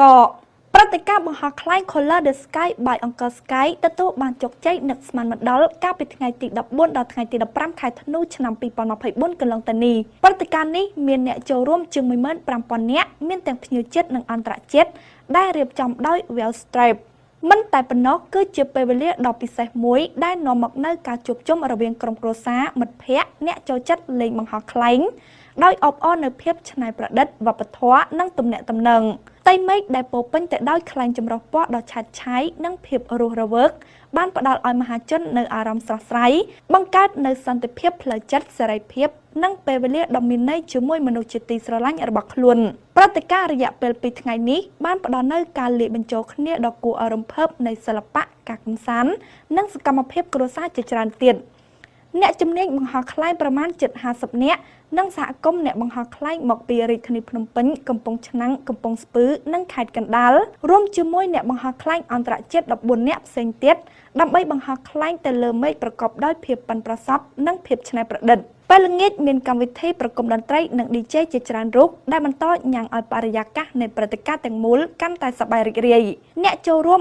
ក៏ព្រឹត្តិការណ៍បង្ហោះខ្លែង Color the Sky by Uncle Sky ទទួលបានជោគជ័យនឹកស្មានមកដល់កាលពីថ្ងៃទី14ដល់ថ្ងៃទី15ខែធ្នូឆ្នាំ2024កន្លងទៅនេះព្រឹត្តិការណ៍នេះមានអ្នកចូលរួមជាង 15,000 នាក់មានទាំងភ្ញៀវជាតិនិងអន្តរជាតិដែលរៀបចំដោយ Well Stripe មិនតែប៉ុណ្ណោះគឺជាពេលវេលាដ៏ពិសេសមួយដែលនាំមកនូវការជួបជុំរវាងក្រុមគ្រួសារមិត្តភ័ក្តិអ្នកចូលចិត្តលេងបង្ហោះខ្លែងដោយអបអរនូវភាពច្នៃប្រឌិតវប្បធម៌និងទំនាក់ទំនងផ្ទៃមេឃដែលពោពេញទៅដោយខ្លែងចម្រុះពណ៌ដ៏ឆើតឆាយនិងភាពរស់រវើកបានផ្ដល់ឲ្យមហាជននូវអារម្មណ៍ស្រស់ស្រាយបង្កើតនូវសន្តិភាពផ្លូវចិត្តសេរីភាពនិងពេលវេលាដ៏មានន័យជាមួយមនុស្សជាទីស្រឡាញ់របស់ខ្លួនព្រឹត្តិការណ៍រយៈពេល2ថ្ងៃនេះបានផ្ដល់នូវការលាយបញ្ចូលគ្នាដ៏គួរឲ្យរំភើបនៃសិល្បៈការកម្សាន្តនិងសកម្មភាពគ្រួសារជាច្រើនទៀតអ្នកជំនាញបង្ហោះខ្លែងប្រមាណជិត50នាក់និងសហគមន៍អ្នកបង្ហោះខ្លែងមកពីរាជធានីភ្នំពេញកំពង់ឆ្នាំងកំពង់ស្ពឺនិងខេត្តកណ្ដាលរួមជាមួយអ្នកបង្ហោះខ្លែងអន្តរជាតិ14នាក់ផ្សេងទៀតដើម្បីបង្ហោះខ្លែងទៅលើមេឃប្រកបដោយភាពប៉ិនប្រសប់និងភាពច្នៃប្រឌិតពេលល្ងាចមានកម្មវិធីប្រគំតន្ត្រីនិង DJ ជាច្រើនរូបដែលបន្តញ៉ាំងឲ្យបរិយាកាសនៃព្រឹត្តិការណ៍ទាំងមូលកាន់តែសប្បាយរីករាយអ្នកចូលរួម